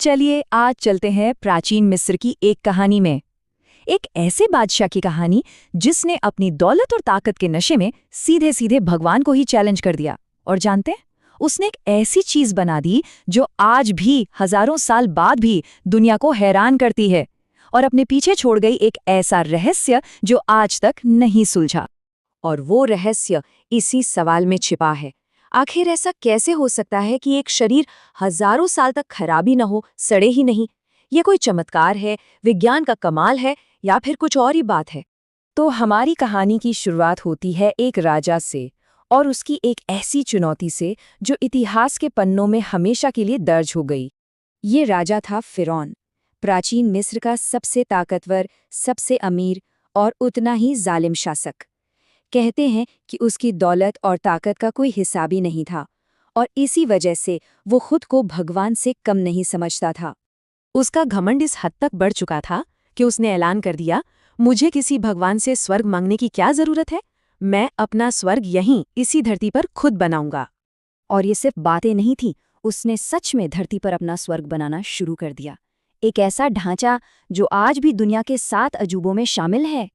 चलिए आज चलते हैं प्राचीन मिस्र की एक कहानी में। एक ऐसे बादशाह की कहानी जिसने अपनी दौलत और ताकत के नशे में सीधे सीधे भगवान को ही चैलेंज कर दिया। और जानते हैं, उसने एक ऐसी चीज बना दी जो आज भी हजारों साल बाद भी दुनिया को हैरान करती है और अपने पीछे छोड़ गई एक ऐसा रहस्य जो आज तक नहीं सुलझा। और वो रहस्य इसी सवाल में छिपा है। आखिर ऐसा कैसे हो सकता है कि एक शरीर हजारों साल तक खराब ही न हो, सड़े ही नहीं? ये कोई चमत्कार है, विज्ञान का कमाल है, या फिर कुछ और ही बात है? तो हमारी कहानी की शुरुआत होती है एक राजा से और उसकी एक ऐसी चुनौती से जो इतिहास के पन्नों में हमेशा के लिए दर्ज हो गई। ये राजा था फिरौन, प्राचीन मिस्र का सबसे ताकतवर, सबसे अमीर और उतना ही जालिम शासक। कहते हैं कि उसकी दौलत और ताकत का कोई हिसाब ही नहीं था और इसी वजह से वो खुद को भगवान से कम नहीं समझता था। उसका घमंड इस हद तक बढ़ चुका था कि उसने ऐलान कर दिया, मुझे किसी भगवान से स्वर्ग मांगने की क्या जरूरत है, मैं अपना स्वर्ग यहीं इसी धरती पर खुद बनाऊंगा। और ये सिर्फ बातें नहीं थी, उसने सच में धरती पर अपना स्वर्ग बनाना शुरू कर दिया। एक ऐसा ढांचा जो आज भी दुनिया के 7 अजूबों में शामिल है।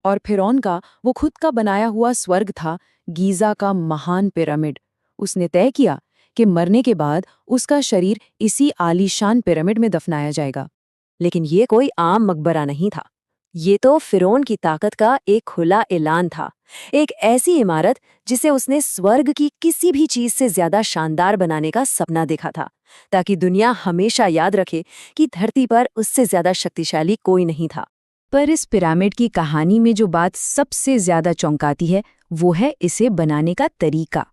और फिरौन का वो खुद का बनाया हुआ स्वर्ग था गीज़ा का महान पिरामिड। उसने तय किया कि मरने के बाद उसका शरीर इसी आलीशान पिरामिड में दफनाया जाएगा। लेकिन ये कोई आम मकबरा नहीं था, ये तो फिरौन की ताकत का एक खुला ऐलान था। एक ऐसी इमारत जिसे उसने स्वर्ग की किसी भी चीज से ज्यादा शानदार बनाने का सपना देखा था, ताकि दुनिया हमेशा याद रखे कि धरती पर उससे ज्यादा शक्तिशाली कोई नहीं था। पर इस पिरामिड की कहानी में जो बात सबसे ज्यादा चौंकाती है वो है इसे बनाने का तरीका।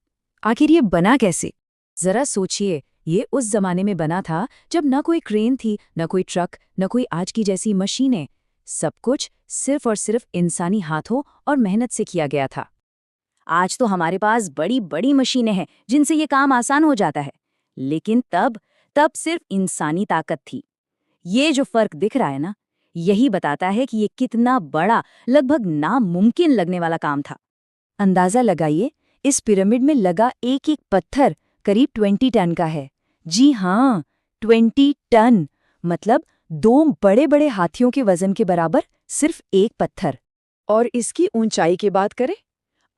आखिर ये बना कैसे? जरा सोचिए, ये उस जमाने में बना था जब न कोई क्रेन थी, न कोई ट्रक, न कोई आज की जैसी मशीनें। सब कुछ सिर्फ और सिर्फ इंसानी हाथों और मेहनत से किया गया था। आज तो हमारे पास बड़ी बड़ी मशीनें हैं जिनसे ये काम आसान हो जाता है, लेकिन तब सिर्फ इंसानी ताकत थी। ये जो फर्क दिख रहा है ना, यही बताता है कि ये कितना बड़ा, लगभग नामुमकिन लगने वाला काम था। अंदाजा लगाइए, इस पिरामिड में लगा एक एक पत्थर करीब 20 टन का है। जी हाँ, 20 टन, मतलब 2 बड़े बड़े हाथियों के वजन के बराबर सिर्फ एक पत्थर। और इसकी ऊंचाई की बात करें,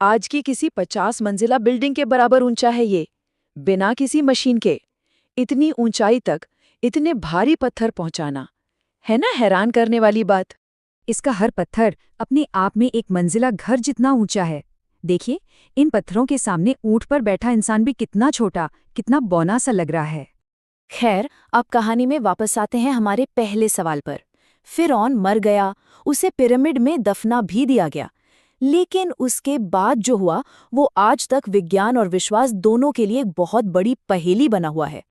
आज की किसी 50 मंजिला बिल्डिंग के बराबर ऊंचा है ये, बिना किसी मशीन के। इतनी ऊंचाई तक इतने भारी पत्थर पहुंचाना है ना हैरान करने वाली बात। इसका हर पत्थर अपने आप में एक मंजिला घर जितना ऊंचा है। देखिए, इन पत्थरों के सामने ऊंट पर बैठा इंसान भी कितना छोटा, कितना बौना सा लग रहा है। खैर, अब कहानी में वापस आते हैं हमारे पहले सवाल पर। फिरौन मर गया, उसे पिरामिड में दफना भी दिया गया, लेकिन उसके बाद जो हुआ वो आज तक विज्ञान और विश्वास दोनों के लिए एक बहुत बड़ी पहेली बना हुआ है।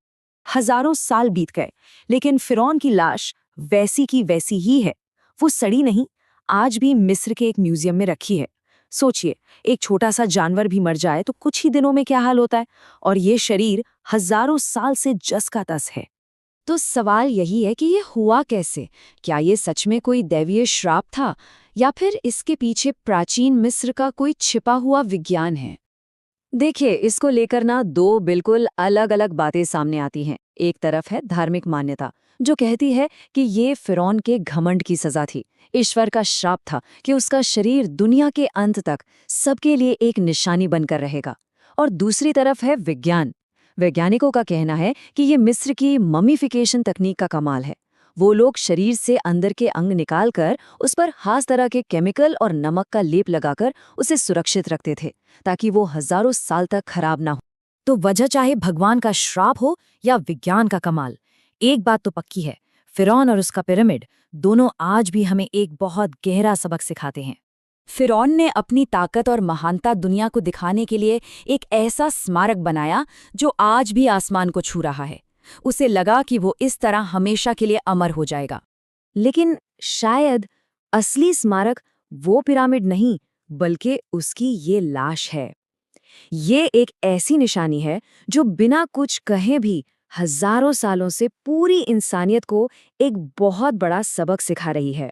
हजारों साल बीत गए, लेकिन फिरौन की लाश वैसी की वैसी ही है। वो सड़ी नहीं, आज भी मिस्र के एक म्यूजियम में रखी है। सोचिए, एक छोटा सा जानवर भी मर जाए तो कुछ ही दिनों में क्या हाल होता है, और ये शरीर हजारों साल से जस का तस है। तो सवाल यही है कि ये हुआ कैसे? क्या ये सच में कोई दैवीय श्राप था, या फिर इसके पीछे प्राचीन मिस्र का कोई छिपा हुआ विज्ञान है? देखिए, इसको लेकर ना 2 बिल्कुल अलग अलग बातें सामने आती हैं। एक तरफ है धार्मिक मान्यता, जो कहती है कि ये फिरौन के घमंड की सजा थी, ईश्वर का श्राप था कि उसका शरीर दुनिया के अंत तक सबके लिए एक निशानी बनकर रहेगा। और दूसरी तरफ है विज्ञान। वैज्ञानिकों का कहना है कि ये मिस्र की ममीफिकेशन तकनीक का कमाल है। वो लोग शरीर से अंदर के अंग निकालकर उस पर खास तरह के केमिकल और नमक का लेप लगाकर उसे सुरक्षित रखते थे, ताकि वो हजारों साल तक खराब ना हो। तो वजह चाहे भगवान का श्राप हो या विज्ञान का कमाल, एक बात तो पक्की है, फिरौन और उसका पिरामिड दोनों आज भी हमें एक बहुत गहरा सबक सिखाते हैं। फिरौन ने अपनी ताकत और महानता दुनिया को दिखाने के लिए एक ऐसा स्मारक बनाया जो आज भी आसमान को छू रहा है। उसे लगा कि वो इस तरह हमेशा के लिए अमर हो जाएगा। लेकिन शायद असली स्मारक वो पिरामिड नहीं, बल्कि उसकी ये लाश है। ये एक ऐसी निशानी है जो बिना कुछ कहे भी हजारों सालों से पूरी इंसानियत को एक बहुत बड़ा सबक सिखा रही है।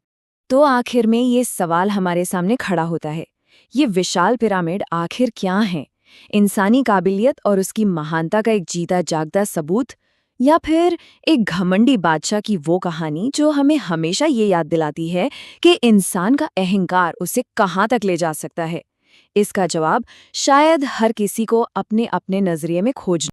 तो आखिर में ये सवाल हमारे सामने खड़ा होता है, ये विशाल पिरामिड आखिर क्या है? इंसानी काबिलियत और उसकी महानता का एक जीता जागता सबूत, या फिर एक घमंडी बादशाह की वो कहानी जो हमें हमेशा ये याद दिलाती है कि इंसान का अहंकार उसे कहाँ तक ले जा सकता है? इसका जवाब शायद हर किसी को अपने अपने नजरिए में खोजना